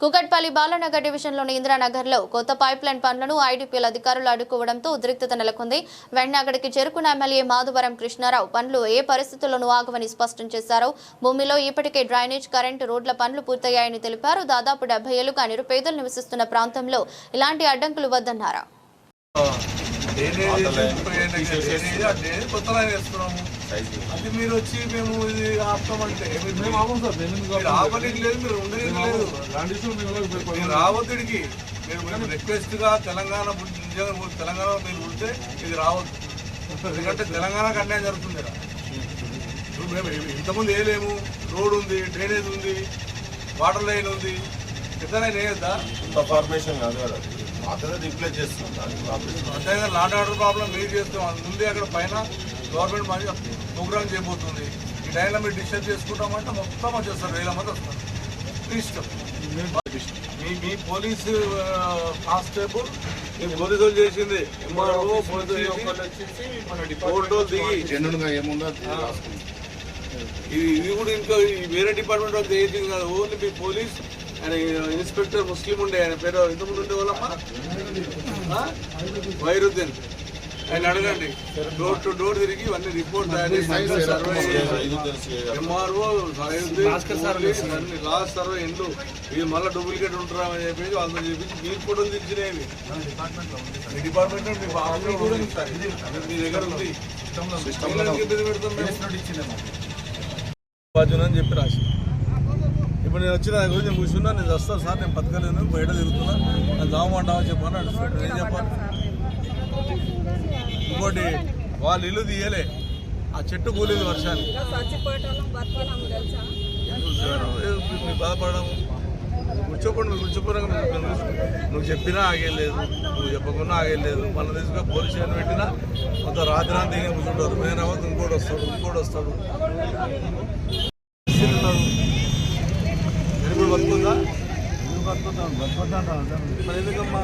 కుకట్పల్లి బాలనగర్ డివిజన్లోని ఇందిరానగర్లో కొత్త పైప్లైన్ పనులను ఐడీపీఎల్ అధికారులు అడ్డుకోవడంతో ఉద్రిక్తత నెలకొంది. వెంటనే అక్కడికి చేరుకున్న ఎమ్మెల్యే మాధవరం కృష్ణారావు పనులు ఏ పరిస్థితుల్లోనూ ఆగవని స్పష్టం చేశారు. భూమిలో ఇప్పటికే డ్రైనేజ్, కరెంటు, రోడ్ల పనులు పూర్తయ్యాయని తెలిపారు. దాదాపు 70 ఏళ్లుగా నిరుపేదలు నివసిస్తున్న ప్రాంతంలో ఇలాంటి అడ్డంకులు వద్దన్నారు. అది మీరు వచ్చి మేము ఇది ఆపుతామంటే రావద్దుడికి మీరు రిక్వెస్ట్ గా తెలంగాణలో మీరు ఉంటే ఇది రావద్దు. ఎందుకంటే తెలంగాణకు అన్యాయం జరుగుతుంది కదా. మేము ఇంతకుముందు వేయలేము. రోడ్ ఉంది, డ్రైనేజ్ ఉంది, వాటర్ లైన్ ఉంది. ఎట్లా వేయద్దా? ఫార్మేషన్ కాదు కదా, రిప్లేస్ చేస్తుంది. అంతేగా లాండ్ ఆర్డర్ ప్రాబ్లం మీరు చేస్తాం. ముందే అక్కడ పైన గవర్నమెంట్ మంచి ప్రోగ్రామ్ చేయబోతుంది. ఈ టైంలో మీరు డిస్టర్బ్ చేసుకుంటామంటే మొత్తం వచ్చేస్తారు, 1000 మంది వస్తారు. ఇష్టం మీ పోలీసు కానిస్టేబుల్ మీ పోలీసు వాళ్ళు చేసింది ఎంఆర్ఓ ఇది కూడా ఇంకా వేరే డిపార్ట్మెంట్ వాళ్ళు చేసింది కాదు. ఓన్లీ మీ పోలీస్ ఆయన ఇన్స్పెక్టర్ ముస్లిం ఉండే, ఆయన పేరు ఇంతకుముందు ఉండే వాళ్ళమ్మా వైరుద్దీన్. ఆయన అడగండి, డోర్ టు డోర్ తిరిగి ఇవన్నీ రిపోర్ట్ తయారు చేసి సర్వే ఎంఆర్ఓ లాస్ట్ సర్వే ఇండ్లు వీళ్ళు మళ్ళీ డూప్లికేట్ ఉంటారా అని చెప్పేసి వాళ్ళతో చెప్పేసి మీరు ఫోటోలు తెచ్చినవి మీ డిపార్ట్మెంట్ మీ బాబు కూడా మీ దగ్గర ఉంది బాధ్యత అని చెప్పి రాసి. ఇప్పుడు నేను వచ్చిన గురించి నేను కూర్చున్నా, నేను వస్తాను సార్, నేను బతకలేను, బయట తిరుగుతున్నా, నేను జామంటామని చెప్పాను. అడుగుతాను ఏం చెప్పాలి. ఇంకోటి వాళ్ళు ఇల్లు తీయలే, ఆ చెట్టు కూలేదు వర్షానికి. మీరు బాధపడము కూర్చోకుండా మీరు కూర్చోపోయినా నువ్వు చెప్పినా ఆగేయలేదు, నువ్వు చెప్పకుండా ఆగేయలేదు. మళ్ళీ తీసుకుని పోలీస్ స్టేషన్ పెట్టినా కొంత రాత్రి కూర్చుంటారు. నేను అవ్వదు, ఇంకోటి వస్తాడు. మీరు కూడా బతుకుందా? ఎందుకమ్మా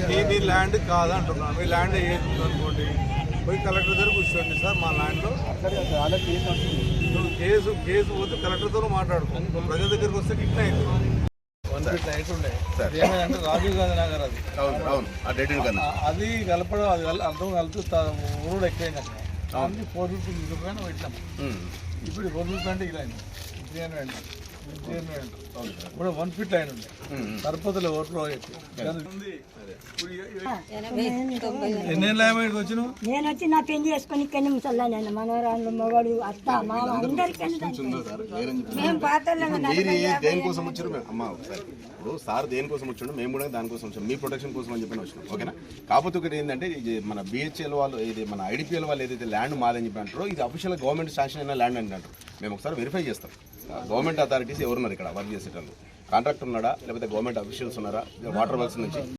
మీ ల్యాండ్ కాదంటున్నా. మీ ల్యాండ్ ఏది అనుకోండి, పోయి కలెక్టర్ దగ్గర కూర్చోండి. సార్ మా ల్యాండ్లో నువ్వు కేసు పోతే కలెక్టర్తో మాట్లాడుకో. ప్రజల దగ్గరికి వస్తే గిట్ల అవుతుంది. 1 feet హైట్ ఉండే ఏమైందంటే రాజీవ్ గాంధీ నగర్ అది కలపడం, అది అర్థం కలిపి ఊరు ఎక్కువైంది. అక్కడ 4 feet రూపాయలు పెట్టాం. ఇప్పుడు 4 feet అంటే ఇలా అయింది. కూడా 1 feet లైన్ ఉంది. సరిపోతలే ఓట్లు నేను వచ్చి నా పెళ్లి చేసుకుని ఇక్కడిని ముసల్లాను మనవరాళ్ళు మొగడు అత్త మామ అందరికీ దేనికోసం వచ్చారు అమ్మ ఒకసారి. ఇప్పుడు సార్ దేనికోసం వచ్చాడు, మేము కూడా దానికోసం వచ్చాం, మీ ప్రొటెక్షన్ కోసం అని చెప్పి వచ్చినాం. ఓకేనా? కాకపోతే ఒకటి ఏంటంటే ఇది మన బిహెచ్ఎల్ వాళ్ళు, ఇది మన ఐడిపిఎల్ వాళ్ళు ఏదైతే ల్యాండ్ మాదని చెప్పి అంటారో ఇది అఫీషియల్ గవర్నమెంట్ శాంక్షన్ అయిన ల్యాండ్ అని అంటారు. మేము ఒకసారి వెరిఫై చేస్తాం. గవర్నమెంట్ అథారిటీస్ ఎవరున్నారు ఇక్కడ వర్క్ చేసేటప్పుడు, కాంట్రాక్టర్ ఉన్నాడా లేకపోతే గవర్నమెంట్ అఫీషియల్స్ ఉన్నారా, వాటర్ వర్క్స్ నుంచి